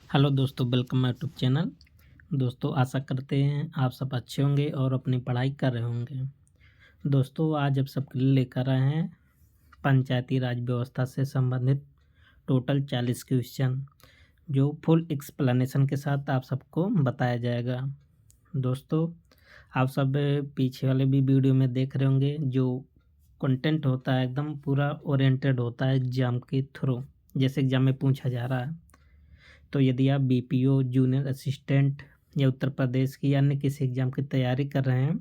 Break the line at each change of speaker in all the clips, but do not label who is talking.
Hello दोस्तों, welcome my YouTube channel. दोस्तों, आशा करते हैं आप सब अच्छे होंगे और अपनी पढ़ाई कर रहे होंगे। दोस्तों, आज आप सबके लिए लेकर आए हैं पंचायती राज व्यवस्था से संबंधित टोटल 40 क्वेश्चन, जो फुल एक्सप्लेनेशन के साथ आप सबको बताया जाएगा। दोस्तों, आप सब पीछे वाले भी वीडियो में देख रहे होंगे, जो कंटेंट होता है एकदम पूरा ओरिएंटेड होता है एग्जाम के थ्रू, जैसे एग्जाम में पूछा जा रहा है। तो यदि आप बीपीओ, जूनियर असिस्टेंट या उत्तर प्रदेश की अन्य किसी एग्ज़ाम की तैयारी कर रहे हैं,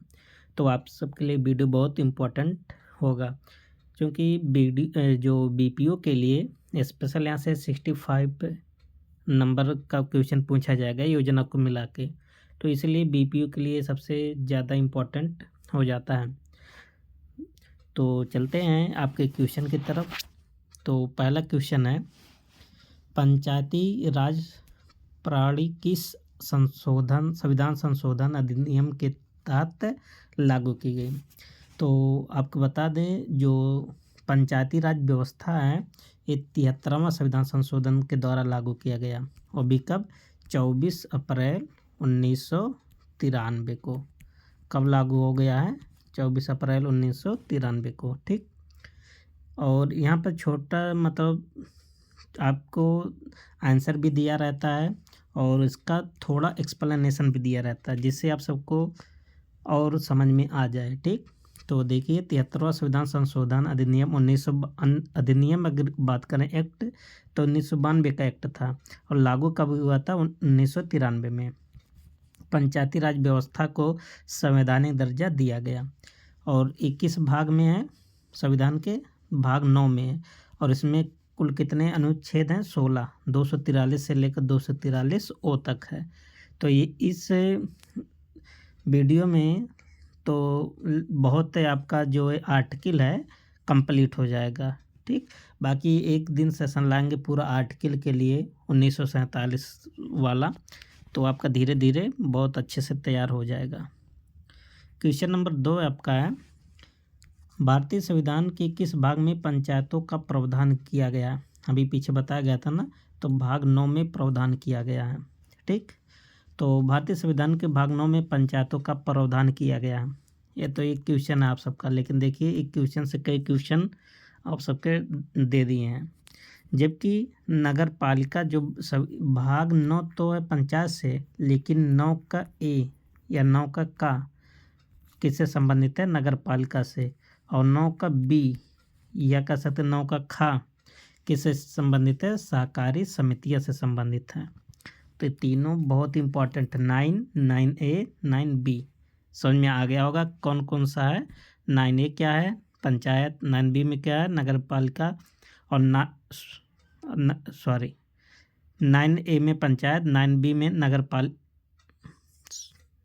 तो आप सबके लिए वीडियो बहुत इम्पोर्टेंट होगा, क्योंकि जो बीपीओ के लिए स्पेशल यहाँ से 65 नंबर का क्वेश्चन पूछा जाएगा योजना को मिला के। तो इसलिए बीपीओ के लिए सबसे ज़्यादा इम्पोर्टेंट हो जाता है। तो चलते हैं आपके क्वेश्चन की तरफ। तो पहला क्वेश्चन है, पंचायती राज प्रणाली किस संविधान संशोधन अधिनियम के तहत लागू की गई? तो आपको बता दें, जो पंचायती राज व्यवस्था है ये 73वां संविधान संशोधन के द्वारा लागू किया गया, और भी कब? 24 अप्रैल 1993 को। कब लागू हो गया है? 24 अप्रैल 1993 को। ठीक। और यहाँ पर छोटा मतलब आपको आंसर भी दिया रहता है और इसका थोड़ा एक्सप्लेनेशन भी दिया रहता है, जिससे आप सबको और समझ में आ जाए। ठीक। तो देखिए, 73वां संविधान संशोधन अधिनियम अधिनियम अगर बात करें एक्ट, तो 1992 का एक्ट था और लागू कब हुआ था? 1993 में। पंचायती राज व्यवस्था को संवैधानिक दर्जा दिया गया और 21 भाग में है, संविधान के भाग 9 में है, और इसमें कुल कितने अनुच्छेद हैं? 16। 243 से लेकर 243 ओ तक है। तो ये इस वीडियो में तो बहुत आपका जो आर्टिकल है कंप्लीट हो जाएगा। ठीक। बाकी एक दिन सेशन लाएंगे पूरा आर्टिकल के लिए 1947 वाला, तो आपका धीरे धीरे बहुत अच्छे से तैयार हो जाएगा। क्वेश्चन नंबर 2 आपका है, भारतीय संविधान के किस भाग में पंचायतों का प्रावधान किया गया है? अभी पीछे बताया गया था ना, तो भाग 9 में प्रावधान किया गया है। ठीक। तो भारतीय संविधान के भाग 9 में पंचायतों का प्रावधान किया गया है। ये तो एक क्वेश्चन है आप सबका, लेकिन देखिए एक क्वेश्चन से कई क्वेश्चन आप सबके दे दिए हैं। जबकि नगर पालिका जो भाग 9 तो है पंचायत से, लेकिन 9 का ए या 9 का किससे संबंधित है? नगर पालिका से। और 9 का बी या कह सकते 9 का खा किससे संबंधित है? सहकारी समितियां से संबंधित है। तो ये तीनों बहुत इंपॉर्टेंट है। 9A 9B समझ में आ गया होगा कौन कौन सा है। 9A क्या है? पंचायत। 9B में क्या है? नगर पालिका। और 9A में पंचायत, 9B में नगर पाल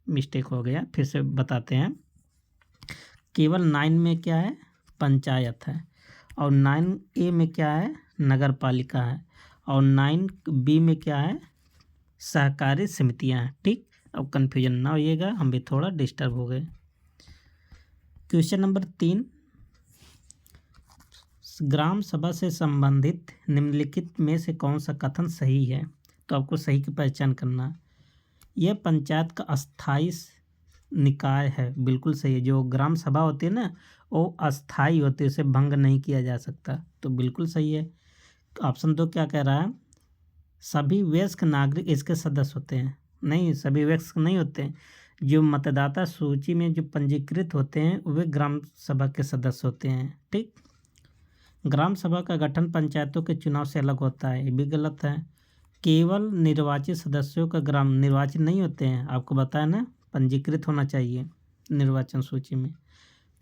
मिस्टेक हो गया, फिर से बताते हैं। केवल 9 में क्या है? पंचायत है, और 9A में क्या है? नगर पालिका है, और 9B में क्या है? सहकारी समितियां हैं। ठीक। अब कन्फ्यूजन ना होइएगा, हम भी थोड़ा डिस्टर्ब हो गए। क्वेश्चन नंबर 3, ग्राम सभा से संबंधित निम्नलिखित में से कौन सा कथन सही है? तो आपको सही की पहचान करना है। यह पंचायत का अस्थाई निकाय है। बिल्कुल सही है। जो ग्राम सभा होती है ना, वो अस्थाई होती है, उसे भंग नहीं किया जा सकता। तो बिल्कुल सही है। ऑप्शन 2 क्या कह रहा है? सभी वयस्क नागरिक इसके सदस्य होते हैं। नहीं, सभी वयस्क नहीं होते हैं। जो मतदाता सूची में जो पंजीकृत होते हैं वे ग्राम सभा के सदस्य होते हैं। ठीक। ग्राम सभा का गठन पंचायतों के चुनाव से अलग होता है, ये भी गलत है। केवल निर्वाचित सदस्यों का ग्राम निर्वाचित नहीं होते हैं, आपको बताया ना, पंजीकृत होना चाहिए निर्वाचन सूची में।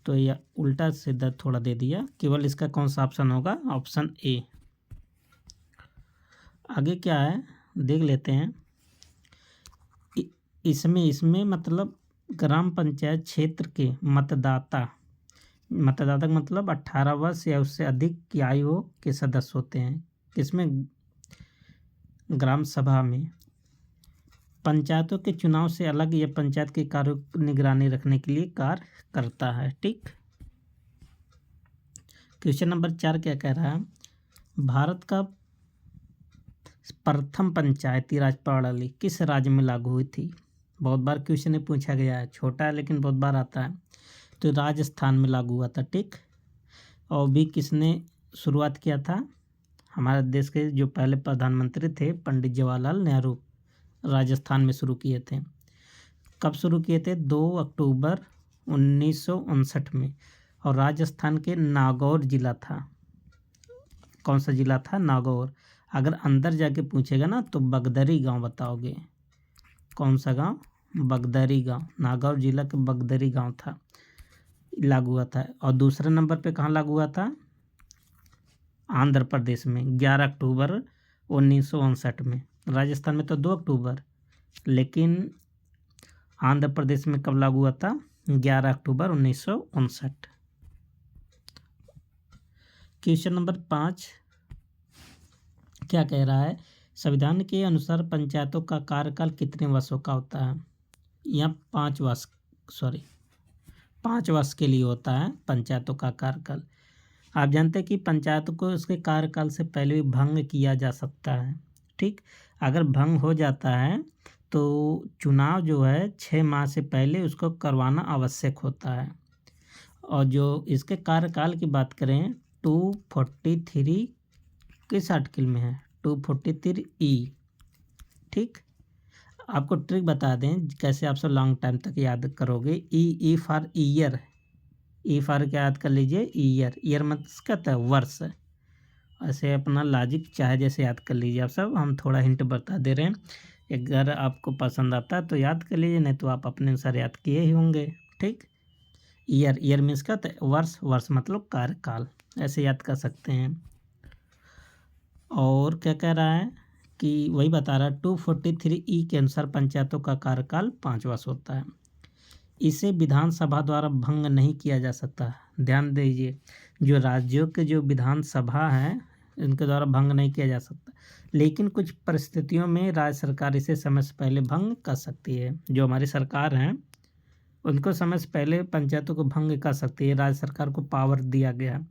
तो यह उल्टा सीधा थोड़ा दे दिया। केवल इसका कौन सा ऑप्शन होगा? Option A. आगे क्या है देख लेते हैं। इसमें मतलब ग्राम पंचायत क्षेत्र के मतदाता का मतलब 18 वर्ष या उससे अधिक की आयु के सदस्य होते हैं। किसमें? ग्राम सभा में। पंचायतों के चुनाव से अलग यह पंचायत के कार्यों की निगरानी रखने के लिए कार्य करता है। ठीक। क्वेश्चन नंबर 4 क्या कह रहा है? भारत का प्रथम पंचायती राज प्रणाली किस राज्य में लागू हुई थी? बहुत बार क्वेश्चन में पूछा गया है, छोटा है लेकिन बहुत बार आता है। तो राजस्थान में लागू हुआ था, ठीक। और भी किसने शुरुआत किया था? हमारे देश के जो पहले प्रधानमंत्री थे पंडित जवाहरलाल नेहरू, राजस्थान में शुरू किए थे। कब शुरू किए थे? 2 अक्टूबर 1959 में। और राजस्थान के नागौर जिला था। कौन सा जिला था? नागौर। अगर अंदर जाके पूछेगा ना तो बगदरी गांव बताओगे। कौन सा गांव? बगदरी गांव। नागौर जिला के बगदरी गांव था, लागू हुआ था। और दूसरे नंबर पे कहाँ लागू हुआ था? आंध्र प्रदेश में 11 अक्टूबर 1959 में। राजस्थान में तो 2 अक्टूबर, लेकिन आंध्र प्रदेश में कब लागू हुआ था? 11 अक्टूबर 1959। क्वेश्चन नंबर 5 क्या कह रहा है? संविधान के अनुसार पंचायतों का कार्यकाल कितने वर्षों का होता है? यहाँ 5 वर्ष के लिए होता है पंचायतों का कार्यकाल। आप जानते हैं कि पंचायत को उसके कार्यकाल से पहले भी भंग किया जा सकता है, ठीक। अगर भंग हो जाता है तो चुनाव जो है 6 माह से पहले उसको करवाना आवश्यक होता है। और जो इसके कार्यकाल की बात करें 243 किस आर्टिकल में है? 243E, ठीक। आपको ट्रिक बता दें कैसे आप सब लॉन्ग टाइम तक याद करोगे। E for year, E for क्या याद कर लीजिए? ईयर मतलब कहता है वर्ष। ऐसे अपना लॉजिक चाहे जैसे याद कर लीजिए आप सब, हम थोड़ा हिंट बता दे रहे हैं। अगर आपको पसंद आता है तो याद कर लीजिए, नहीं तो आप अपने अनुसार याद किए ही होंगे, ठीक। ईयर मीन्स कहता है वर्ष मतलब कार्यकाल, ऐसे याद कर सकते हैं। और क्या कह रहा है कि वही बता रहा है 243E के अनुसार पंचायतों का कार्यकाल 5 वर्ष होता है। इसे विधानसभा द्वारा भंग नहीं किया जा सकता। ध्यान दीजिए, जो राज्यों के जो विधानसभा हैं इनके द्वारा भंग नहीं किया जा सकता, लेकिन कुछ परिस्थितियों में राज्य सरकार इसे समय से पहले भंग कर सकती है। जो हमारी सरकार हैं उनको समय से पहले पंचायतों को भंग कर सकती है, राज्य सरकार को पावर दिया गया है।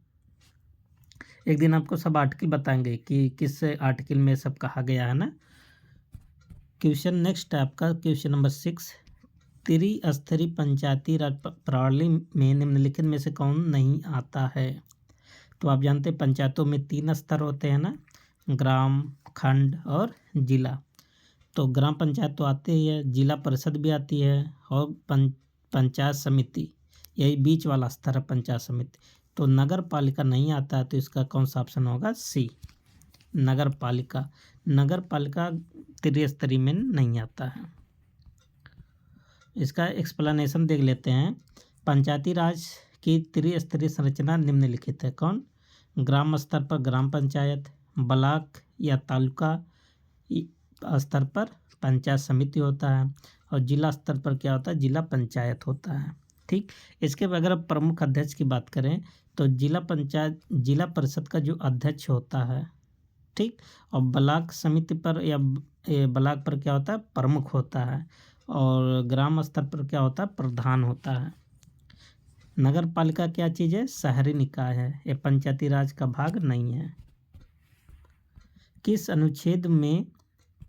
एक दिन आपको सब आर्टिकल बताएंगे कि किस आर्टिकल में सब कहा गया है ना। क्वेश्चन नेक्स्ट है आपका क्वेश्चन नंबर 6। त्रिस्तरीय पंचायती राज प्रणाली में निम्नलिखित में से कौन नहीं आता है? तो आप जानते हैं पंचायतों में 3 स्तर होते हैं ना, ग्राम, खंड और जिला। तो ग्राम पंचायत तो आती ही है, जिला परिषद भी आती है, और पंचायत समिति, यही बीच वाला स्तर है पंचायत समिति। तो नगर पालिका नहीं आता है, तो इसका कौन सा ऑप्शन होगा? सी, नगर पालिका। नगर पालिका त्रिस्तरीय में नहीं आता है। इसका एक्सप्लेनेशन देख लेते हैं। पंचायती राज की त्रिस्तरीय संरचना निम्नलिखित है। कौन? ग्राम स्तर पर ग्राम पंचायत, ब्लॉक या तालुका स्तर पर पंचायत समिति होता है, और जिला स्तर पर क्या होता है? जिला पंचायत होता है, ठीक। इसके अगर प्रमुख अध्यक्ष की बात करें तो जिला परिषद का जो अध्यक्ष होता है, ठीक। और ब्लॉक समिति पर या ब्लॉक पर क्या होता है? प्रमुख होता है। और ग्राम स्तर पर क्या होता है? प्रधान होता है। नगर पालिका क्या चीज़ है? शहरी निकाय है, ये पंचायती राज का भाग नहीं है। किस अनुच्छेद में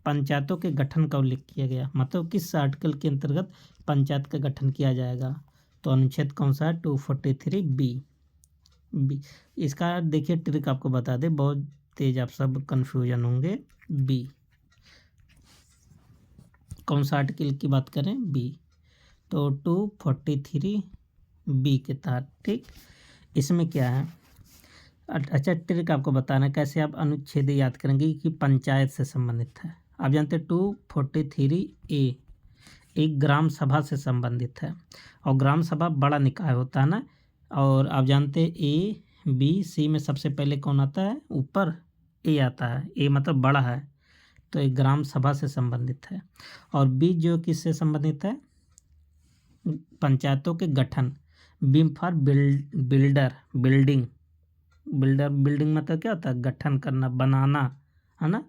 पंचायतों के गठन का उल्लेख किया गया? मतलब किस आर्टिकल के अंतर्गत पंचायत का गठन किया जाएगा? तो अनुच्छेद कौन सा है? 243B। इसका देखिए ट्रिक आपको बता दे, बहुत तेज आप सब कंफ्यूजन होंगे। बी, कौन सा आर्टिकल की बात करें? बी। तो 243B के तहत, ठीक। इसमें क्या है? अच्छा ट्रिक आपको बताना है कैसे आप अनुच्छेद याद करेंगे कि पंचायत से संबंधित है। आप जानते हैं 243A एक ग्राम सभा से संबंधित है, और ग्राम सभा बड़ा निकाय होता है ना। और आप जानते हैं ABC में सबसे पहले कौन आता है? ऊपर A आता है, A मतलब बड़ा है, तो एक ग्राम सभा से संबंधित है। और B जो किससे संबंधित है? पंचायतों के गठन। B फॉर बिल्डिंग मतलब क्या होता है? गठन करना, बनाना, है ना।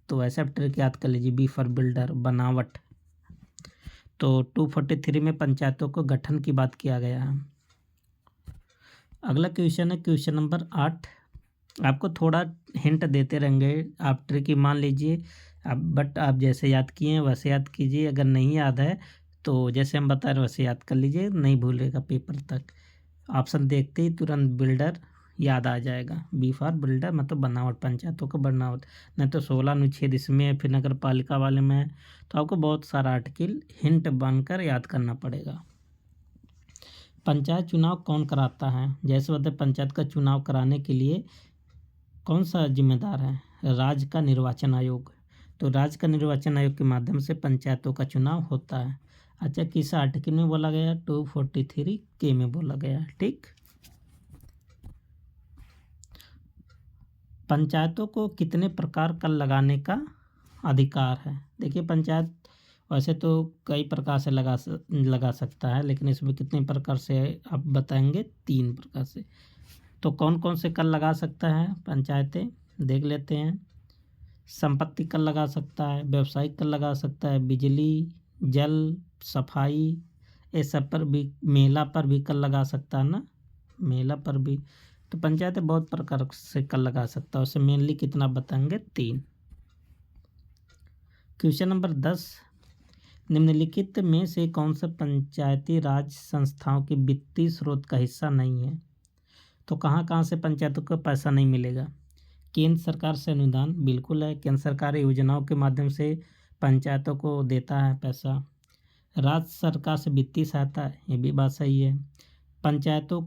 तो ऐसा ट्रिक याद कर लीजिए, B फॉर बिल्डर, बनावट। तो 243 में पंचायतों को गठन की बात किया गया है। अगला क्वेश्चन है क्वेश्चन नंबर 8। आपको थोड़ा हिंट देते रहेंगे, आप ट्रिकी मान लीजिए बट आप जैसे याद किए हैं वैसे याद कीजिए। अगर नहीं याद है तो जैसे हम बता रहे हैं वैसे याद कर लीजिए, नहीं भूलेगा पेपर तक। ऑप्शन देखते ही तुरंत बिल्डर याद आ जाएगा। बी फॉर बिल्डर मतलब बनावट, पंचायतों का बनावट। नहीं तो 16 अनुच्छेद इसमें है, फिर नगर पालिका वाले में है, तो आपको बहुत सारा आर्टिकल हिंट बनकर याद करना पड़ेगा। पंचायत चुनाव कौन कराता है? जैसे बताए पंचायत का चुनाव कराने के लिए कौन सा जिम्मेदार है? राज्य का निर्वाचन आयोग। तो राज्य का निर्वाचन आयोग के माध्यम से पंचायतों का चुनाव होता है। अच्छा, किस आर्टिकल में बोला गया? 243 में बोला गया है। ठीक, पंचायतों को कितने प्रकार कर लगाने का अधिकार है? देखिए, पंचायत वैसे तो कई प्रकार से लगा सकता है, लेकिन इसमें कितने प्रकार से आप बताएंगे? 3 प्रकार से। तो कौन कौन से कर लगा सकता है पंचायतें, देख लेते हैं। संपत्ति कर लगा सकता है, व्यवसायिक कर लगा सकता है, बिजली, जल, सफाई, ये सब पर भी, मेला पर भी कर लगा सकता है ना, मेला पर भी। तो पंचायतें बहुत प्रकार से कर लगा सकता है, उससे मेनली कितना बताएंगे? 3। क्वेश्चन नंबर 10, निम्नलिखित में से कौन सा पंचायती राज संस्थाओं के वित्तीय स्रोत का हिस्सा नहीं है? तो कहाँ कहाँ से पंचायतों को पैसा नहीं मिलेगा? केंद्र सरकार से अनुदान बिल्कुल है, केंद्र सरकार योजनाओं के माध्यम से पंचायतों को देता है पैसा। राज्य सरकार से वित्तीय सहायता, ये भी बात सही है। पंचायतों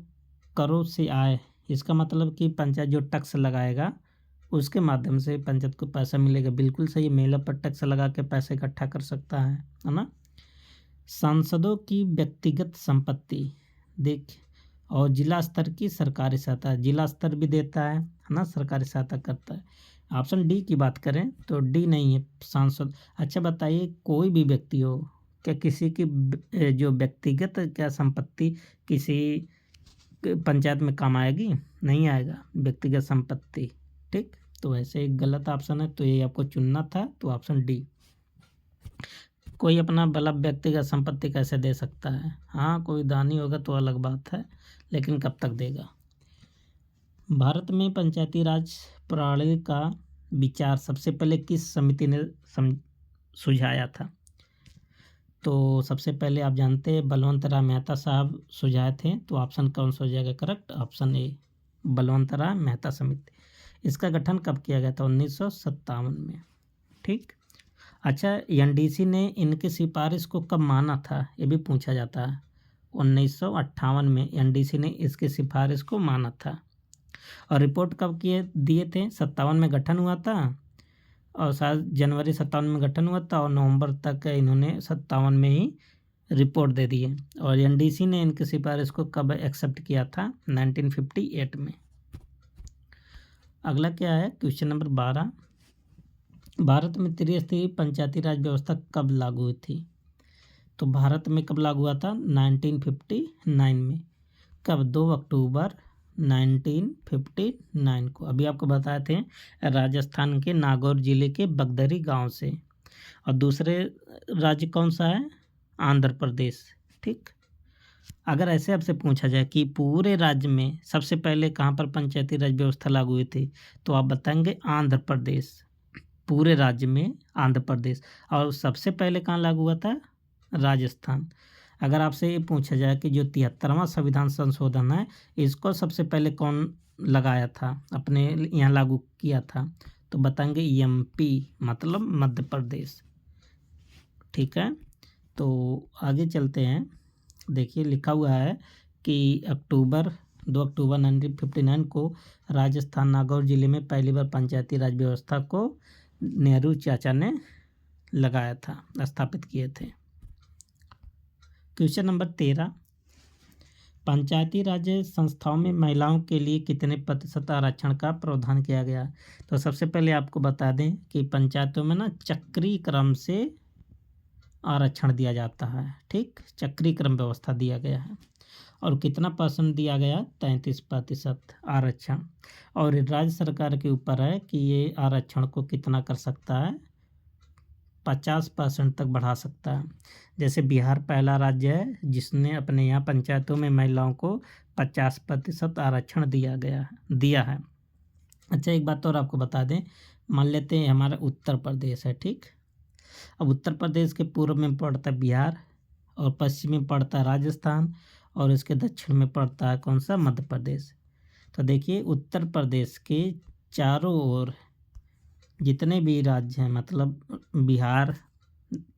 करों से आय, इसका मतलब कि पंचायत जो टैक्स लगाएगा उसके माध्यम से पंचायत को पैसा मिलेगा, बिल्कुल सही। मेला पर टैक्स लगा के पैसा इकट्ठा कर सकता है ना। सांसदों की व्यक्तिगत संपत्ति देख, और जिला स्तर की सरकारी सहायता, जिला स्तर भी देता है ना, सरकारी सहायता करता है। ऑप्शन डी की बात करें तो डी नहीं है, सांसद। अच्छा बताइए, कोई भी व्यक्ति हो क्या, किसी की जो व्यक्तिगत क्या संपत्ति किसी पंचायत में काम आएगी? नहीं आएगा व्यक्तिगत संपत्ति। ठीक, तो ऐसे एक गलत ऑप्शन है, तो ये आपको चुनना था, तो ऑप्शन डी। कोई अपना बल्ब व्यक्तिगत संपत्ति कैसे दे सकता है? हाँ, कोई दानी होगा तो अलग बात है, लेकिन कब तक देगा? भारत में पंचायती राज प्रणाली का विचार सबसे पहले किस समिति ने सुझाया था? तो सबसे पहले आप जानते हैं बलवंत राय मेहता साहब सुझाए थे, तो ऑप्शन कौन सा हो जाएगा करेक्ट? ऑप्शन ए, बलवंत राय मेहता समिति। इसका गठन कब किया गया था? 1957 में। ठीक, अच्छा, एनडीसी ने इनकी सिफारिश को कब माना था? ये भी पूछा जाता है। 1958 में एनडीसी ने इसकी सिफारिश को माना था। और रिपोर्ट कब दिए थे? 57 में गठन हुआ था, और शायद जनवरी 57 में गठन हुआ था, और नवंबर तक इन्होंने 57 में ही रिपोर्ट दे दी है। और एनडीसी ने इनकी सिफारिश को कब एक्सेप्ट किया था? 1958 में। अगला क्या है? क्वेश्चन नंबर 12, भारत में त्रिस्तरीय पंचायती राज व्यवस्था कब लागू हुई थी? तो भारत में कब लागू हुआ था? 1959 में। कब? 2 अक्टूबर 1959 को। अभी आपको बताए थे राजस्थान के नागौर जिले के बगदरी गांव से। और दूसरे राज्य कौन सा है? आंध्र प्रदेश। ठीक, अगर ऐसे आपसे पूछा जाए कि पूरे राज्य में सबसे पहले कहाँ पर पंचायती राज व्यवस्था लागू हुई थी, तो आप बताएंगे आंध्र प्रदेश। पूरे राज्य में आंध्र प्रदेश। और सबसे पहले कहाँ लागू हुआ था? राजस्थान। अगर आपसे ये पूछा जाए कि जो 73वां संविधान संशोधन है, इसको सबसे पहले कौन लगाया था, अपने यहाँ लागू किया था, तो बताएंगे एमपी, मतलब मध्य प्रदेश। ठीक है, तो आगे चलते हैं। देखिए, लिखा हुआ है कि 2 अक्टूबर 1959 को राजस्थान नागौर जिले में पहली बार पंचायती राज व्यवस्था को नेहरू चाचा ने लगाया था, स्थापित किए थे। क्वेश्चन नंबर 13, पंचायती राज संस्थाओं में महिलाओं के लिए कितने प्रतिशत आरक्षण का प्रावधान किया गया? तो सबसे पहले आपको बता दें कि पंचायतों में ना चक्रीय क्रम से आरक्षण दिया जाता है। ठीक, चक्रीय क्रम व्यवस्था दिया गया है। और कितना परसेंट दिया गया? 33% आरक्षण। और राज्य सरकार के ऊपर है कि ये आरक्षण को कितना कर सकता है? 50% तक बढ़ा सकता है। जैसे बिहार पहला राज्य है जिसने अपने यहाँ पंचायतों में महिलाओं को 50% आरक्षण दिया है। अच्छा, एक बात और आपको बता दें, मान लेते हैं हमारा उत्तर प्रदेश है, ठीक। अब उत्तर प्रदेश के पूर्व में पड़ता है बिहार, और पश्चिम में पड़ता है राजस्थान, और इसके दक्षिण में पड़ता है कौन सा, मध्य प्रदेश। तो देखिए उत्तर प्रदेश के चारों ओर जितने भी राज्य हैं, मतलब बिहार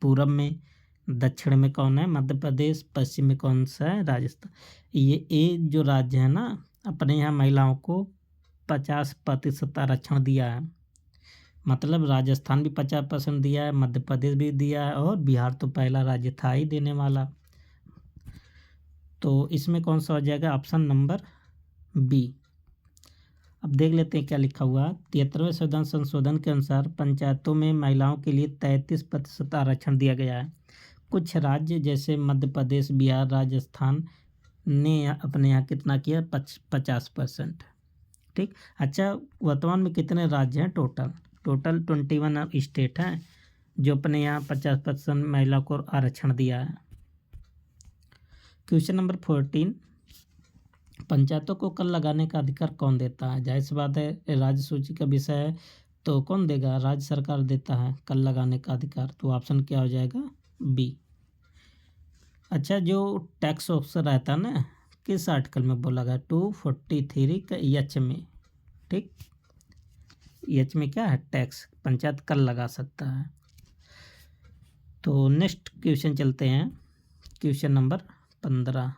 पूरब में, दक्षिण में कौन है, मध्य प्रदेश, पश्चिम में कौन सा है, राजस्थान। ये जो राज्य है ना, अपने यहाँ महिलाओं को 50% आरक्षण दिया है। मतलब राजस्थान भी 50% दिया है, मध्य प्रदेश भी दिया है, और बिहार तो पहला राज्य था ही देने वाला। तो इसमें कौन सा हो जाएगा, ऑप्शन नंबर बी। अब देख लेते हैं क्या लिखा हुआ। 73वें संविधान संशोधन के अनुसार पंचायतों में महिलाओं के लिए 33% आरक्षण दिया गया है। कुछ राज्य जैसे मध्य प्रदेश, बिहार, राजस्थान ने अपने यहाँ कितना किया, 50%, ठीक। अच्छा, वर्तमान में कितने राज्य हैं टोटल? टोटल 21 स्टेट हैं जो अपने यहाँ 50% महिला को आरक्षण दिया है। क्वेश्चन नंबर 14, पंचायतों को कर लगाने का अधिकार कौन देता है? जाहिर सी बात है, राज्य सूची का विषय है तो कौन देगा, राज्य सरकार देता है कर लगाने का अधिकार। तो ऑप्शन क्या हो जाएगा, बी। अच्छा, जो टैक्स ऑफिसर रहता है ना, किस आर्टिकल में बोला गया, 243 का एच में, ठीक। एच में क्या है, टैक्स, पंचायत कर लगा सकता है। तो नेक्स्ट क्वेश्चन चलते हैं, क्वेश्चन नंबर 15।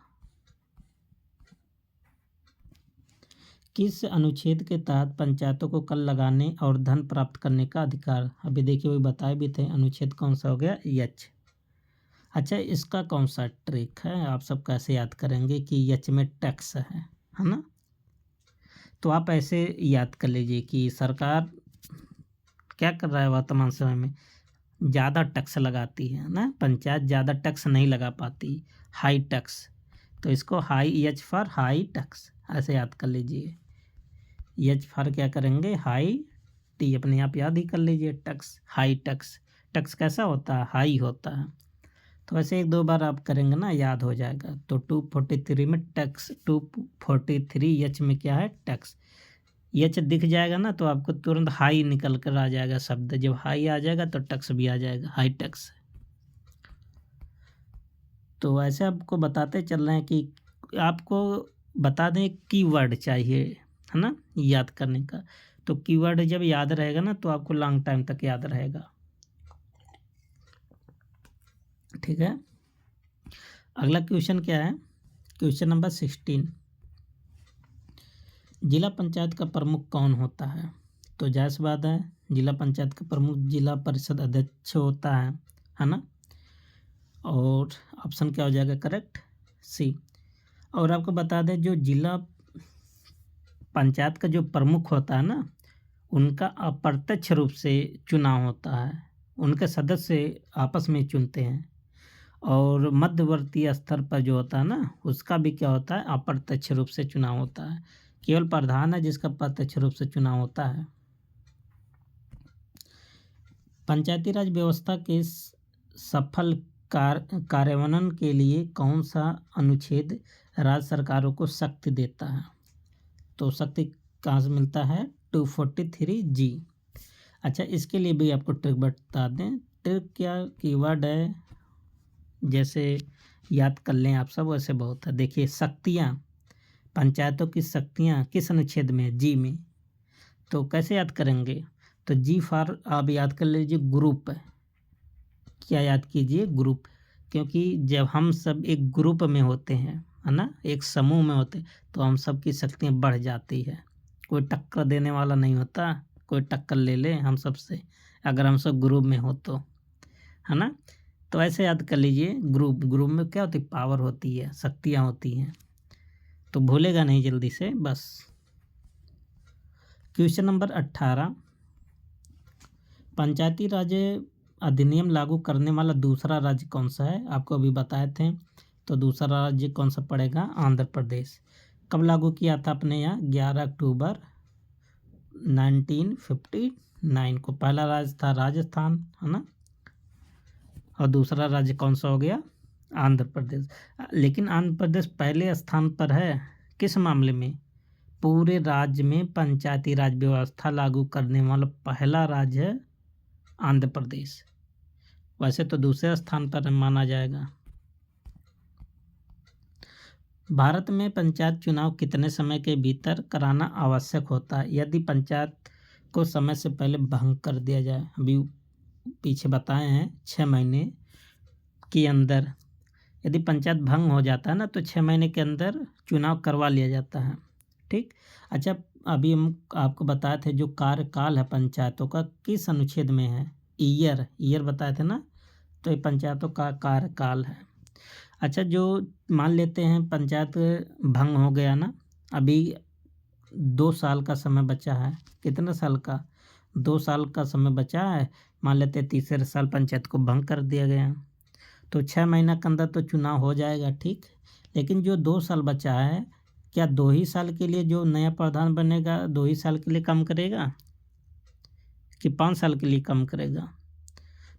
किस अनुच्छेद के तहत पंचायतों को कर लगाने और धन प्राप्त करने का अधिकार? अभी देखिए वही बताए भी थे, अनुच्छेद कौन सा हो गया, एच। अच्छा, इसका कौन सा ट्रिक है, आप सब कैसे याद करेंगे कि एच में टैक्स है ना। तो आप ऐसे याद कर लीजिए कि सरकार क्या कर रहा है वर्तमान समय में, ज़्यादा टैक्स लगाती है ना, पंचायत ज़्यादा टैक्स नहीं लगा पाती, हाई टैक्स। तो इसको high, H for high tax, ऐसे याद कर लीजिए। एच फॉर क्या करेंगे, हाई, टी अपने आप याद ही कर लीजिए, टैक्स, हाई टैक्स। टैक्स कैसा होता है, हाई होता है। तो ऐसे एक दो बार आप करेंगे ना, याद हो जाएगा। तो 243 में टैक्स, 243 एच में क्या है, टैक्स। एच दिख जाएगा ना तो आपको तुरंत हाई निकल कर आ जाएगा शब्द, जब हाई आ जाएगा तो टैक्स भी आ जाएगा, हाई टैक्स। तो ऐसे आपको बताते चल रहे हैं कि आपको बता दें कीवर्ड चाहिए, है ना, याद करने का। तो कीवर्ड जब याद रहेगा ना तो आपको लॉन्ग टाइम तक याद रहेगा, ठीक है। अगला क्वेश्चन क्या है, क्वेश्चन नंबर 16। जिला पंचायत का प्रमुख कौन होता है? तो जाहिर सी बात है, जिला पंचायत का प्रमुख जिला परिषद अध्यक्ष होता है ना। और ऑप्शन क्या हो जाएगा, करेक्ट, सी। और आपको बता दें, जो जिला पंचायत का जो प्रमुख होता है ना, उनका अप्रत्यक्ष रूप से चुनाव होता है, उनके सदस्य आपस में चुनते हैं। और मध्यवर्ती स्तर पर जो होता है ना, उसका भी क्या होता है, अप्रत्यक्ष रूप से चुनाव होता है। केवल प्रधान है जिसका प्रत्यक्ष रूप से चुनाव होता है। पंचायती राज व्यवस्था के सफल कार्यान्वयन के लिए कौन सा अनुच्छेद राज्य सरकारों को शक्ति देता है? तो शक्ति कहाँ से मिलता है, 243 जी। अच्छा, इसके लिए भी आपको ट्रिक बता दें। ट्रिक क्या, कीवर्ड है, जैसे याद कर लें आप सब, वैसे बहुत है। देखिए, शक्तियाँ, पंचायतों की शक्तियाँ किस अनुच्छेद में, जी में। तो कैसे याद करेंगे, तो जी फॉर आप याद कर लीजिए ग्रुप। क्या याद कीजिए, ग्रुप। क्योंकि जब हम सब एक ग्रुप में होते हैं, है ना, एक समूह में होते, तो हम सब की शक्तियाँ बढ़ जाती है। कोई टक्कर देने वाला नहीं होता, कोई टक्कर ले ले हम सब से, अगर हम सब ग्रुप में हो तो, है ना। तो ऐसे याद कर लीजिए, ग्रुप में क्या होती है, पावर होती है, शक्तियाँ होती हैं। तो भूलेगा नहीं जल्दी से बस। क्वेश्चन नंबर 18, पंचायती राज अधिनियम लागू करने वाला दूसरा राज्य कौन सा है? आपको अभी बताए थे। तो दूसरा राज्य कौन सा पड़ेगा, आंध्र प्रदेश। कब लागू किया था अपने यहाँ, 11 अक्टूबर 1959 को। पहला राज्य था राजस्थान, है ना, और दूसरा राज्य कौन सा हो गया, आंध्र प्रदेश। लेकिन आंध्र प्रदेश पहले स्थान पर है किस मामले में, पूरे राज्य में पंचायती राज व्यवस्था लागू करने वाला पहला राज्य है आंध्र प्रदेश। वैसे तो दूसरे स्थान पर माना जाएगा। भारत में पंचायत चुनाव कितने समय के भीतर कराना आवश्यक होता है यदि पंचायत को समय से पहले भंग कर दिया जाए? अभी पीछे बताए हैं 6 महीने के अंदर यदि पंचायत भंग हो जाता है ना तो 6 महीने के अंदर चुनाव करवा लिया जाता है। ठीक। अच्छा, अभी हम आपको बताए थे जो कार्यकाल है पंचायतों का किस अनुच्छेद में है? ईयर बताए थे ना, तो ये पंचायतों का कार्यकाल है। अच्छा, जो मान लेते हैं पंचायत भंग हो गया ना, अभी 2 साल का समय बचा है। कितने साल का? 2 साल का समय बचा है। मान लेते हैं तीसरे साल पंचायत को भंग कर दिया गया तो 6 महीना के अंदर तो चुनाव हो जाएगा। ठीक। लेकिन जो 2 साल बचा है, क्या 2 ही साल के लिए जो नया प्रधान बनेगा 2 ही साल के लिए काम करेगा कि 5 साल के लिए काम करेगा?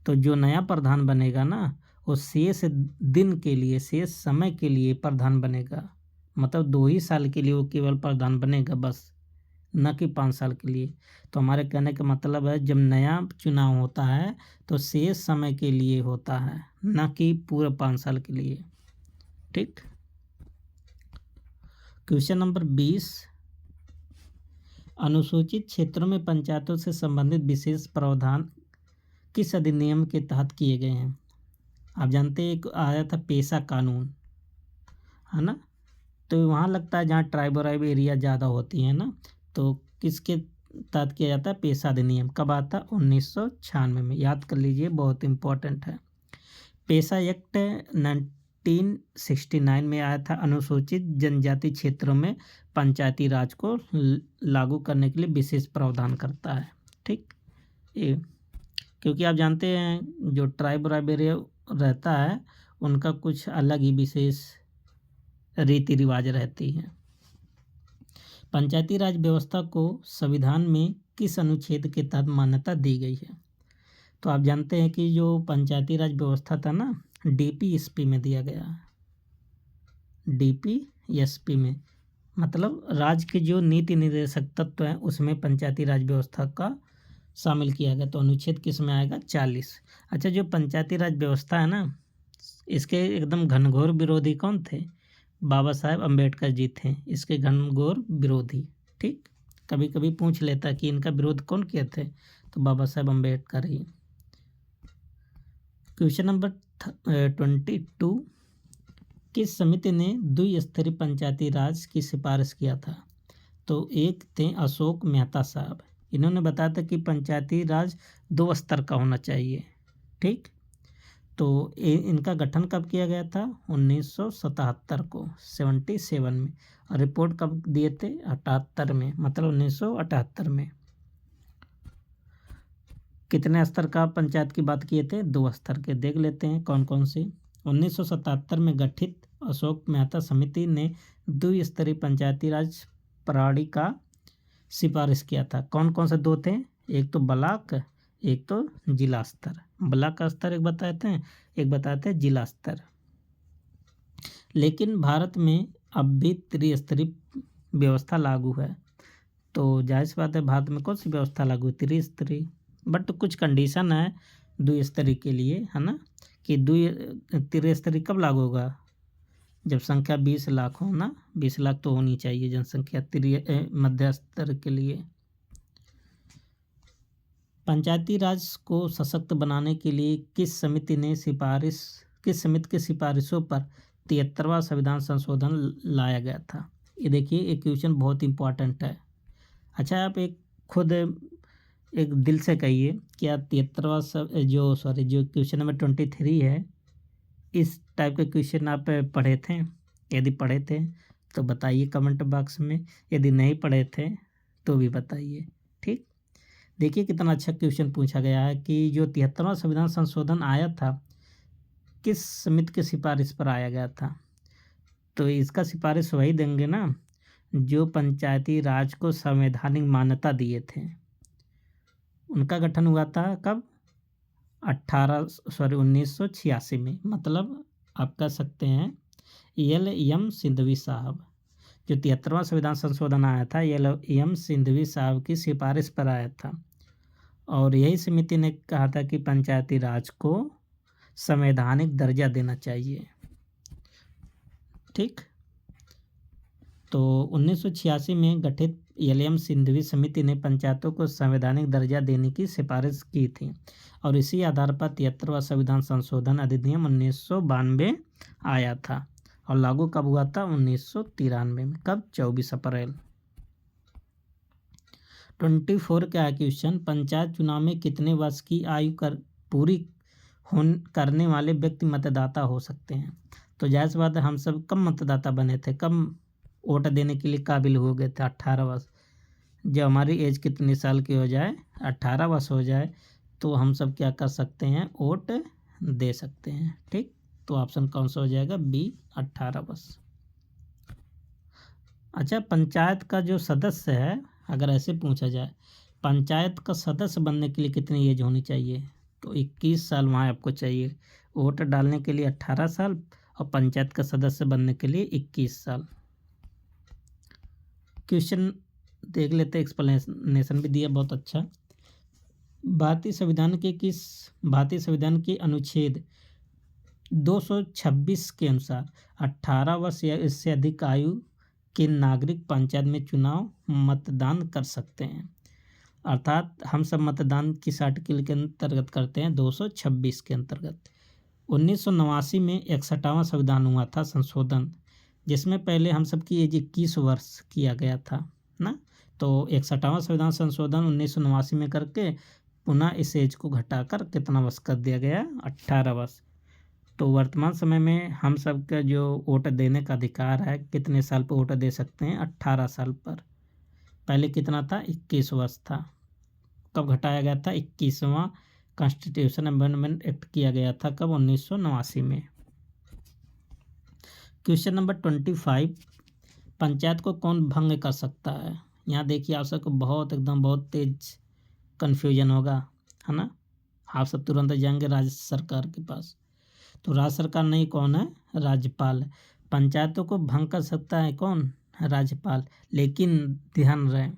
तो जो नया प्रधान बनेगा ना वो शेष दिन के लिए, शेष समय के लिए प्रधान बनेगा। मतलब 2 ही साल के लिए वो केवल प्रधान बनेगा बस, न कि 5 साल के लिए। तो हमारे कहने का मतलब है जब नया चुनाव होता है तो शेष समय के लिए होता है, न कि पूरे 5 साल के लिए। ठीक। क्वेश्चन नंबर 20, अनुसूचित क्षेत्रों में पंचायतों से संबंधित विशेष प्रावधान किस अधिनियम के तहत किए गए हैं? आप जानते हैं एक आया था पेशा कानून, है ना, तो वहाँ लगता है जहाँ ट्राइब एरिया ज़्यादा होती है ना, तो किसके तहत किया जाता है? पेशा अधिनियम। कब आता? 1996 में। याद कर लीजिए, बहुत इंपॉर्टेंट है। पेशा एक्ट 1969 में आया था। अनुसूचित जनजाति क्षेत्रों में पंचायती राज को लागू करने के लिए विशेष प्रावधान करता है। ठीक। ये क्योंकि आप जानते हैं जो ट्राइब एरिया रहता है उनका कुछ अलग ही विशेष रीति रिवाज रहती है। पंचायती राज व्यवस्था को संविधान में किस अनुच्छेद के तहत मान्यता दी गई है? तो आप जानते हैं कि जो पंचायती राज व्यवस्था था ना, DPSP में दिया गया है। DPSP में मतलब राज्य के जो नीति निर्देशक तत्व हैं उसमें पंचायती राज व्यवस्था का शामिल किया गया। तो अनुच्छेद किस में आएगा? 40। अच्छा, जो पंचायती राज व्यवस्था है ना, इसके एकदम घनघोर विरोधी कौन थे? बाबा साहेब अम्बेडकर जी थे इसके घनघोर विरोधी। ठीक। कभी कभी पूछ लेता कि इनका विरोध कौन किए थे, तो बाबा साहेब अम्बेडकर ही। क्वेश्चन नंबर 22, किस समिति ने द्विस्तरीय पंचायती राज की सिफारिश किया था? तो एक थे अशोक मेहता साहब। इन्होंने बताया था कि पंचायती राज 2 स्तर का होना चाहिए। ठीक। तो इनका गठन कब किया गया था? 1977 को, 77 में। और रिपोर्ट कब दिए थे? 78 में, मतलब 1978 में। कितने स्तर का पंचायत की बात किए थे? 2 स्तर के। देख लेते हैं कौन कौन सी। 1977 में गठित अशोक मेहता समिति ने द्विस्तरीय पंचायती राज प्रणाली का सिफारिश किया था। कौन कौन से 2 थे? एक तो ब्लॉक, एक तो जिला स्तर। ब्लॉक का स्तर एक बताते हैं, एक बताते हैं जिला स्तर। लेकिन भारत में अब भी त्रिस्तरीय व्यवस्था लागू है। तो जाहिर सी बात है भारत में कौन सी व्यवस्था लागू है? त्रिस्तरीय। बट कुछ कंडीशन है द्विस्तरीय के लिए, है ना, कि त्रिस्तरीय कब लागू होगा? जब संख्या 20 लाख हो ना, 20 लाख तो होनी चाहिए जनसंख्या मध्य स्तर के लिए। पंचायती राज को सशक्त बनाने के लिए किस समिति की सिफारिशों पर 73वां संविधान संशोधन लाया गया था? ये देखिए, एक क्वेश्चन बहुत इंपॉर्टेंट है। अच्छा, आप खुद एक दिल से कहिए, क्या 73वां जो क्वेश्चन नंबर 23 है, इस टाइप के क्वेश्चन आप पढ़े थे? यदि पढ़े थे तो बताइए कमेंट बॉक्स में, यदि नहीं पढ़े थे तो भी बताइए। ठीक। देखिए कितना अच्छा क्वेश्चन पूछा गया है कि जो 73वां संविधान संशोधन आया था किस समिति की सिफारिश पर आया गया था? तो इसका सिफारिश वही देंगे ना जो पंचायती राज को संवैधानिक मान्यता दिए थे। उनका गठन हुआ था कब? 1986 में। मतलब आप कह सकते हैं LM सिंधवी साहब। जो 73वां संविधान संशोधन आया था एम सिंघवी साहब की सिफारिश पर आया था और यही समिति ने कहा था कि पंचायती राज को संवैधानिक दर्जा देना चाहिए। ठीक, तो 1986 में गठित एम सिंघवी समिति ने पंचायतों को संवैधानिक दर्जा देने की सिफारिश की थी और इसी आधार पर 73वां संविधान संशोधन अधिनियम 1992 आया था और लागू कब हुआ था? 1993 में। कब? 24 अप्रैल। 24 क्या है क्वेश्चन? पंचायत चुनाव में कितने वर्ष की आयु पूरी करने वाले व्यक्ति मतदाता हो सकते हैं? तो जाहिर सी बात है, हम सब कब मतदाता बने थे, कब वोट देने के लिए काबिल हो गए थे? 18 वर्ष। जब हमारी एज कितने साल की हो जाए, 18 वर्ष हो जाए, तो हम सब क्या कर सकते हैं? वोट दे सकते हैं। ठीक, तो ऑप्शन कौन सा हो जाएगा? बी, 18 वर्ष। अच्छा, पंचायत का जो सदस्य है, अगर ऐसे पूछा जाए पंचायत का सदस्य बनने के लिए कितनी एज होनी चाहिए? तो 21 साल वहाँ आपको चाहिए। वोट डालने के लिए 18 साल और पंचायत का सदस्य बनने के लिए 21 साल। क्वेश्चन देख लेते, एक्सप्लेनेशन भी दिया बहुत अच्छा। भारतीय संविधान के अनुच्छेद 226 के अनुसार 18 वर्ष या इससे अधिक आयु के नागरिक पंचायत में चुनाव मतदान कर सकते हैं। अर्थात हम सब मतदान किस आर्टिकल के अंतर्गत करते हैं? 226 के अंतर्गत। 1989 में 61वां संविधान हुआ था संशोधन, जिसमें पहले हम सब की एज 21 वर्ष किया गया था ना। तो 61वां संविधान संशोधन 1989 में करके पुनः इस एज को घटाकर कितना वर्ष कर दिया गया? 18 वर्ष। तो वर्तमान समय में हम सब का जो वोट देने का अधिकार है, कितने साल पर वोट दे सकते हैं? 18 साल पर। पहले कितना था? 21 वर्ष था। कब घटाया गया था? 21वां कॉन्स्टिट्यूशन अमेंडमेंट एक्ट किया गया था। कब? 1989 में। क्वेश्चन नंबर 25, पंचायत को कौन भंग कर सकता है? यहाँ देखिए, आप सबको बहुत तेज कन्फ्यूजन होगा, है ना। आप सब तुरंत जाएंगे राज्य सरकार के पास। तो राज्य सरकार नहीं, कौन है? राज्यपाल। पंचायतों को भंग कर सकता है कौन? राज्यपाल। लेकिन ध्यान रहे,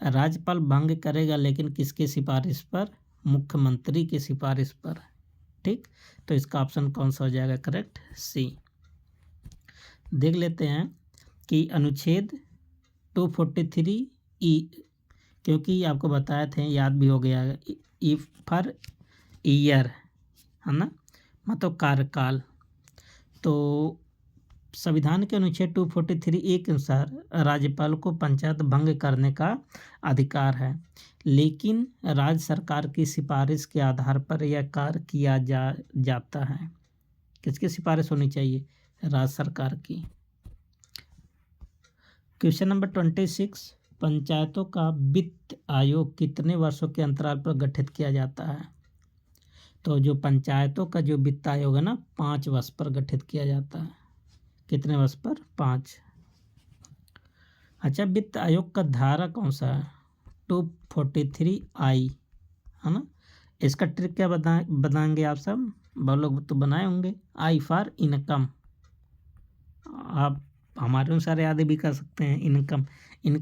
राज्यपाल भंग करेगा लेकिन किसके सिफारिश पर? मुख्यमंत्री की सिफारिश पर। ठीक, तो इसका ऑप्शन कौन सा हो जाएगा? करेक्ट, सी। देख लेते हैं कि अनुच्छेद 243E, क्योंकि आपको बताए थे, याद भी हो गया, ई फॉर ईयर, है ना, मतलब कार्यकाल। तो संविधान के अनुच्छेद 243A के अनुसार राज्यपाल को पंचायत भंग करने का अधिकार है, लेकिन राज्य सरकार की सिफारिश के आधार पर यह कार्य किया जाता है। किसकी सिफारिश होनी चाहिए? राज्य सरकार की। क्वेश्चन नंबर 26, पंचायतों का वित्त आयोग कितने वर्षों के अंतराल पर गठित किया जाता है? तो जो पंचायतों का जो वित्त आयोग है ना, 5 वर्ष पर गठित किया जाता है। कितने वर्ष पर? 5। अच्छा, वित्त आयोग का धारा कौन सा है? 243I, है ना। इसका ट्रिक क्या बताएंगे आप सब? बहुत लोग तो बनाए होंगे। आई फॉर इनकम, आप हमारे अनुसार याद भी कर सकते हैं। इनकम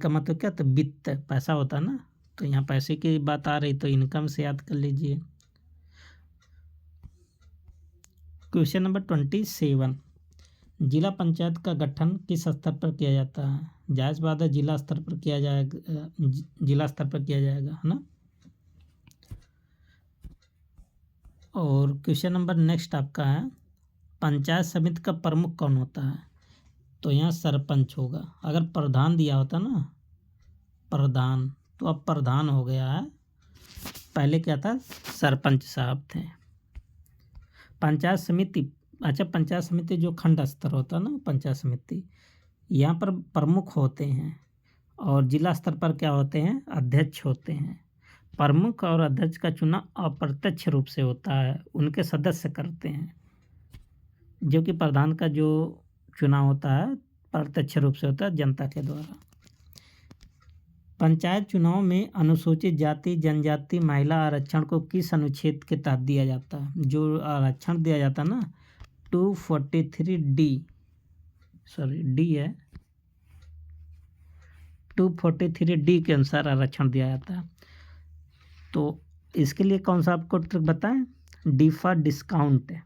मतलब क्या? तो वित्त, पैसा होता है ना। तो यहाँ पैसे की बात आ रही तो इनकम से याद कर लीजिए। क्वेश्चन नंबर 27, जिला पंचायत का गठन किस स्तर पर किया जाता है? जायज़ बात है, जिला स्तर पर किया जाएगा, है ना। और क्वेश्चन नंबर नेक्स्ट आपका है, पंचायत समिति का प्रमुख कौन होता है? तो यहाँ सरपंच होगा। अगर प्रधान दिया होता ना, प्रधान, तो अब प्रधान हो गया है। पहले क्या था? सरपंच साहब थे। पंचायत समिति, अच्छा, पंचायत समिति जो खंड स्तर होता है ना, पंचायत समिति, यहाँ पर प्रमुख होते हैं और जिला स्तर पर क्या होते हैं? अध्यक्ष होते हैं। प्रमुख और अध्यक्ष का चुनाव अप्रत्यक्ष रूप से होता है, उनके सदस्य करते हैं, जबकि प्रधान का जो चुनाव होता है प्रत्यक्ष रूप से होता है, जनता के द्वारा। पंचायत चुनाव में अनुसूचित जाति, जनजाति, महिला आरक्षण को किस अनुच्छेद के तहत दिया जाता है? जो आरक्षण दिया जाता है ना, 243D, डी है, 243D के अनुसार आरक्षण दिया जाता है। तो इसके लिए कौन सा आपको ट्रिक बताएं? डी फॉर डिस्काउंट है।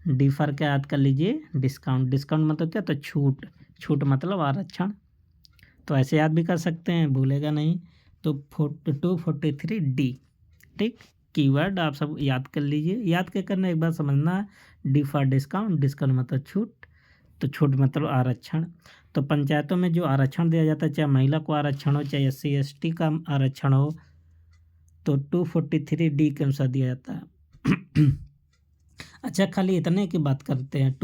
डी फॉर क्या याद कर लीजिए? डिस्काउंट। डिस्काउंट मतलब क्या? तो छूट। छूट मतलब आरक्षण। तो ऐसे याद भी कर सकते हैं, भूलेगा नहीं। तो 243D, ठीक। कीवर्ड आप सब याद कर लीजिए। याद क्या करना, एक बार समझना है। डी फॉर डिस्काउंट, डिस्काउंट मतलब छूट, तो छूट मतलब आरक्षण। तो पंचायतों में जो आरक्षण दिया जाता है, चाहे महिला को आरक्षण हो, चाहे SC/ST का आरक्षण हो, तो 243D के अनुसार दिया जाता है। अच्छा, खाली इतने की बात करते हैं।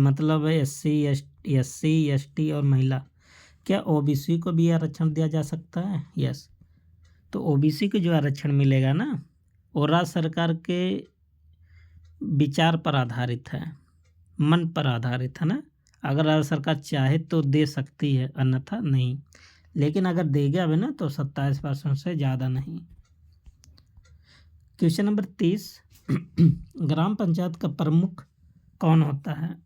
मतलब SC/ST और महिला, क्या OBC को भी आरक्षण दिया जा सकता है? यस। तो OBC को जो आरक्षण मिलेगा ना, वो राज्य सरकार के विचार पर आधारित है, मन पर आधारित है ना। अगर राज्य सरकार चाहे तो दे सकती है, अन्यथा नहीं। लेकिन अगर देगा भी ना, तो 27% से ज़्यादा नहीं। क्वेश्चन नंबर 30, ग्राम पंचायत का प्रमुख कौन होता है?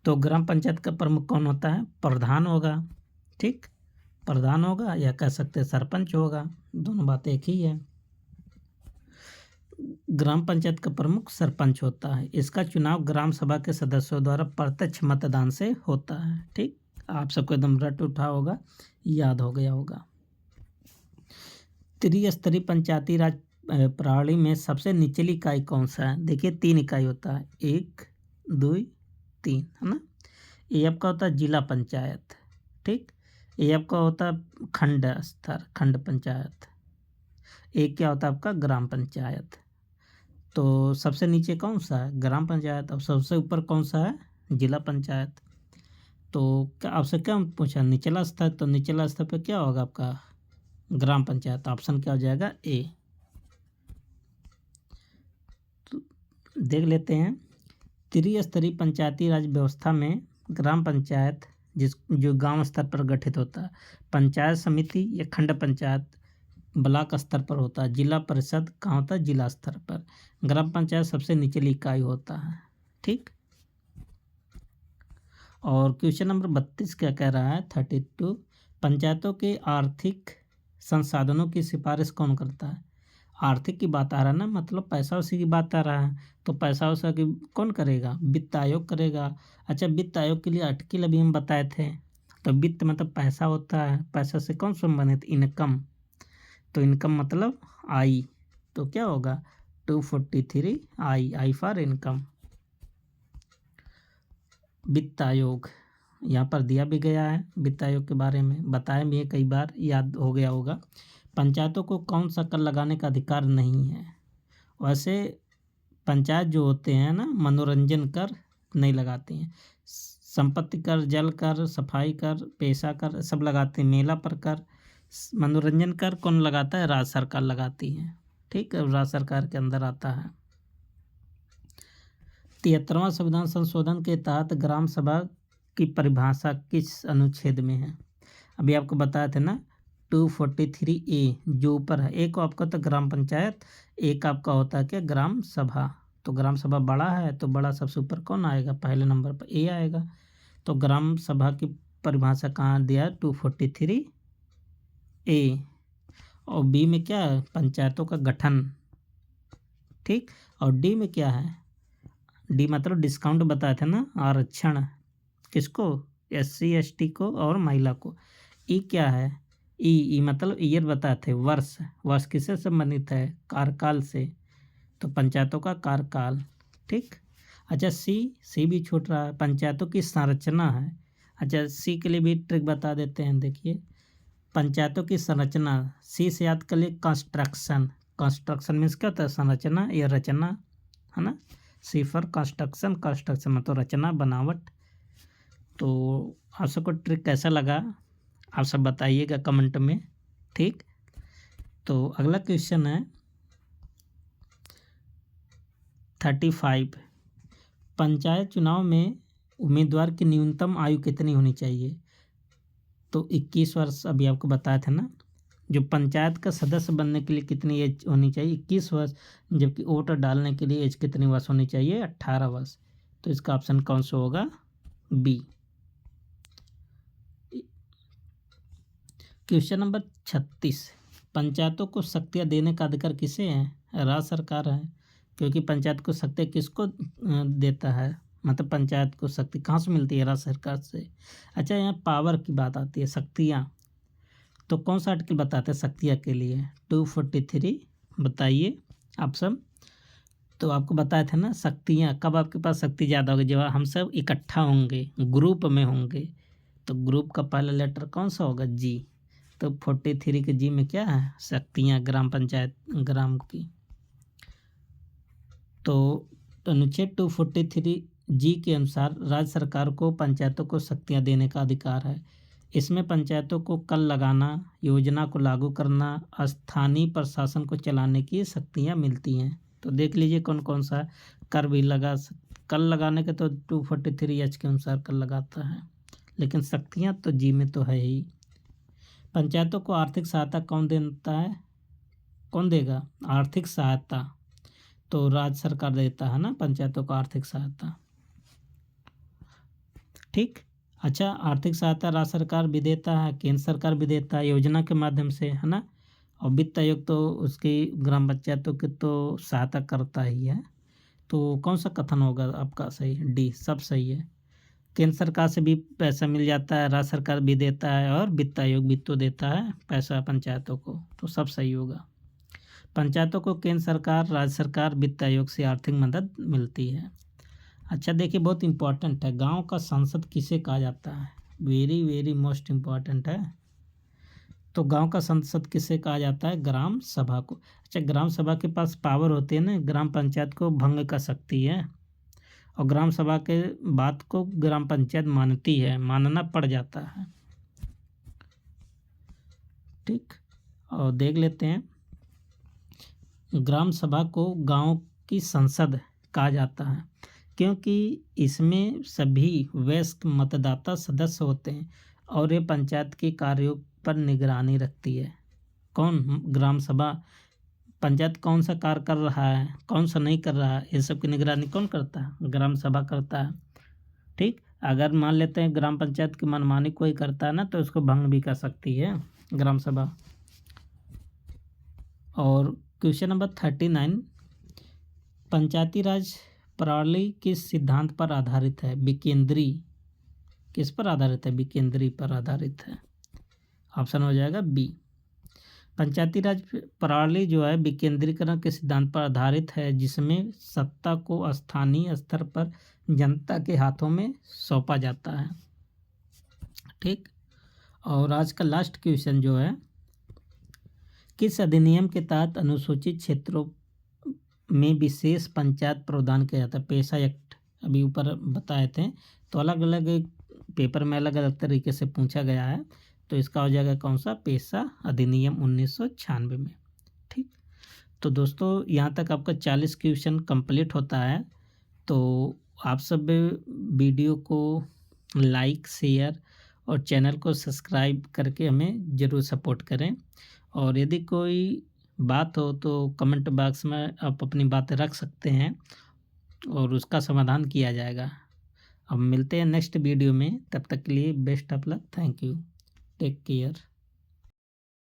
तो ग्राम पंचायत का प्रमुख कौन होता है? प्रधान होगा, ठीक। प्रधान होगा, या कह सकते हैं सरपंच होगा, दोनों बातें एक ही है। ग्राम पंचायत का प्रमुख सरपंच होता है। इसका चुनाव ग्राम सभा के सदस्यों द्वारा प्रत्यक्ष मतदान से होता है, ठीक। आप सबको एकदम रट उठा होगा, याद हो गया होगा। त्रिस्तरीय पंचायती राज प्रणाली में सबसे निचली इकाई कौन सा है? देखिए 3 इकाई होता है, 1 2 3, है ना। ये आपका होता है जिला पंचायत, ठीक। ये आपका होता है खंड स्तर, खंड पंचायत। एक क्या होता है आपका? ग्राम पंचायत। तो सबसे नीचे कौन सा है? ग्राम पंचायत। और सबसे ऊपर कौन सा है? जिला पंचायत। तो क्या आपसे क्या पूछा? निचला स्तर। तो निचला स्तर पे क्या होगा आपका? ग्राम पंचायत। ऑप्शन क्या हो जाएगा? ए। तो देख लेते हैं। त्रिस्तरीय पंचायती राज व्यवस्था में ग्राम पंचायत जो गांव स्तर पर गठित होता है, पंचायत समिति या खंड पंचायत ब्लॉक स्तर पर होता है, जिला परिषद कहाँ होता है? जिला स्तर पर। ग्राम पंचायत सबसे निचली इकाई होता है, ठीक। और क्वेश्चन नंबर 32 क्या कह रहा है? 32, पंचायतों के आर्थिक संसाधनों की सिफारिश कौन करता है? आर्थिक की बात आ रहा है ना, मतलब पैसा उसी की बात आ रहा है। तो पैसा उसा की कौन करेगा? वित्त आयोग करेगा। अच्छा, वित्त आयोग के लिए आर्टिकल अभी हम बताए थे। तो वित्त मतलब पैसा होता है, पैसा से कौन संबंधित? इनकम। तो इनकम मतलब आई। तो क्या होगा? 243 आई फॉर इनकम। वित्त आयोग यहाँ पर दिया भी गया है, वित्त आयोग के बारे में बताया भी है, कई बार याद हो गया होगा। पंचायतों को कौन सा कर लगाने का अधिकार नहीं है? वैसे पंचायत जो होते हैं ना, मनोरंजन कर नहीं लगाते हैं। संपत्ति कर, जल कर, सफाई कर, पेशा कर सब लगाते हैं। मेला पर कर, मनोरंजन कर कौन लगाता है? राज्य सरकार लगाती है, ठीक है। राज्य सरकार के अंदर आता है। 73वां संविधान संशोधन के तहत ग्राम सभा की परिभाषा किस अनुच्छेद में है? अभी आपको बताया था ना, 243A जो ऊपर है। एक आपका तो ग्राम पंचायत, एक आपका होता है क्या? ग्राम सभा। तो ग्राम सभा बड़ा है, तो बड़ा सबसे ऊपर कौन आएगा? पहले नंबर पर ए आएगा। तो ग्राम सभा की परिभाषा कहाँ दिया है? 243A। और बी में क्या है? पंचायतों का गठन, ठीक। और डी में क्या है? डी मतलब डिस्काउंट बताया था ना, आरक्षण। किसको? SC/ST को और महिला को। ई क्या है? ई मतलब ईयर बताए थे, वर्ष। वर्ष किससे संबंधित है? कार्यकाल से। तो पंचायतों का कार्यकाल, ठीक। अच्छा, सी भी छूट रहा है, पंचायतों की संरचना है। अच्छा, सी के लिए भी ट्रिक बता देते हैं। देखिए, पंचायतों की संरचना, सी से याद कर लिए कंस्ट्रक्शन। कंस्ट्रक्शन मीन्स क्या होता है? संरचना या रचना, है ना। सी फॉर कंस्ट्रक्शन, कंस्ट्रक्शन मतलब रचना, बनावट। तो आप सबको ट्रिक कैसा लगा आप सब बताइएगा कमेंट में, ठीक। तो अगला क्वेश्चन है 35, पंचायत चुनाव में उम्मीदवार की न्यूनतम आयु कितनी होनी चाहिए? तो 21 वर्ष अभी आपको बताया था ना। जो पंचायत का सदस्य बनने के लिए कितनी एज होनी चाहिए? 21 वर्ष, जबकि वोट डालने के लिए एज कितनी वर्ष होनी चाहिए? 18 वर्ष। तो इसका ऑप्शन कौन सा होगा? बी। क्वेश्चन नंबर 36, पंचायतों को शक्तियाँ देने का अधिकार किसे है? राज्य सरकार है, क्योंकि पंचायत को शक्ति किसको देता है? मतलब पंचायत को शक्ति कहाँ से मिलती है? राज्य सरकार से। अच्छा, यहाँ पावर की बात आती है, शक्तियाँ, तो कौन सा आर्टिकल बताते हैं शक्तियाँ के लिए? 243 बताइए आप सब। तो आपको बताए थे ना, शक्तियाँ कब आपके पास शक्ति ज़्यादा होगी? जब हम सब इकट्ठा होंगे, ग्रुप में होंगे। तो ग्रुप का पहला लेटर कौन सा होगा? जी। तो 43 के जी में क्या है? शक्तियाँ, ग्राम पंचायत, ग्राम की। तो अनुच्छेद 243 जी के अनुसार राज्य सरकार को पंचायतों को शक्तियाँ देने का अधिकार है। इसमें पंचायतों को कर लगाना, योजना को लागू करना, स्थानीय प्रशासन को चलाने की शक्तियाँ मिलती हैं। तो देख लीजिए कौन कौन सा कर भी कर लगाने के तो 243 एच के अनुसार कर लगाता है, लेकिन शक्तियाँ तो जी में तो है ही। पंचायतों को आर्थिक सहायता कौन देता है? कौन देगा आर्थिक सहायता? तो राज्य सरकार देता है ना पंचायतों को आर्थिक सहायता। ठीक। अच्छा, आर्थिक सहायता राज्य सरकार भी देता है, केंद्र सरकार भी देता है योजना के माध्यम से, है ना। और वित्त आयोग तो उसकी ग्राम पंचायतों की तो सहायता करता ही है। तो कौन सा कथन होगा आपका सही? डी, सब सही है। केंद्र सरकार से भी पैसा मिल जाता है, राज्य सरकार भी देता है, और वित्त आयोग भी तो देता है पैसा पंचायतों को, तो सब सही होगा। पंचायतों को केंद्र सरकार, राज्य सरकार, वित्त आयोग से आर्थिक मदद मिलती है। अच्छा देखिए, बहुत इम्पोर्टेंट है, गांव का संसद किसे कहा जाता है? वेरी वेरी मोस्ट इम्पॉर्टेंट है। तो गांव का संसद किसे कहा जाता है? ग्राम सभा को। अच्छा, ग्राम सभा के पास पावर होती है ना, ग्राम पंचायत को भंग कर सकती है, और ग्राम सभा के बात को ग्राम पंचायत मानती है, मानना पड़ जाता है। ठीक। और देख लेते हैं, ग्राम सभा को गांव की संसद कहा जाता है क्योंकि इसमें सभी वयस्क मतदाता सदस्य होते हैं, और ये पंचायत के कार्यों पर निगरानी रखती है। कौन? ग्राम सभा। पंचायत कौन सा कार्य कर रहा है, कौन सा नहीं कर रहा है, ये सब की निगरानी कौन करता है? ग्राम सभा करता है। ठीक। अगर मान लेते हैं ग्राम पंचायत की मनमानी कोई करता है ना, तो उसको भंग भी कर सकती है ग्राम सभा। और क्वेश्चन नंबर 39, पंचायती राज प्रणाली किस सिद्धांत पर आधारित है? विकेंद्री। किस पर आधारित है? विकेंद्री पर आधारित है। ऑप्शन हो जाएगा बी। पंचायती राज प्रणाली जो है विकेंद्रीकरण के सिद्धांत पर आधारित है, जिसमें सत्ता को स्थानीय स्तर पर जनता के हाथों में सौंपा जाता है। ठीक। और आज का लास्ट क्वेश्चन जो है, किस अधिनियम के तहत अनुसूचित क्षेत्रों में विशेष पंचायत प्रावधान किया जाता है? पेशा एक्ट अभी ऊपर बताए थे, तो अलग अलग पेपर में अलग अलग तरीके से पूछा गया है। तो इसका हो जाएगा कौन सा? पेशा अधिनियम 1996 में। ठीक। तो दोस्तों, यहाँ तक आपका 40 क्वेश्चन कंप्लीट होता है। तो आप सब वीडियो को लाइक, शेयर और चैनल को सब्सक्राइब करके हमें ज़रूर सपोर्ट करें। और यदि कोई बात हो तो कमेंट बॉक्स में आप अपनी बातें रख सकते हैं और उसका समाधान किया जाएगा। अब मिलते हैं नेक्स्ट वीडियो में, तब तक के लिए best of luck. Thank you. Take care.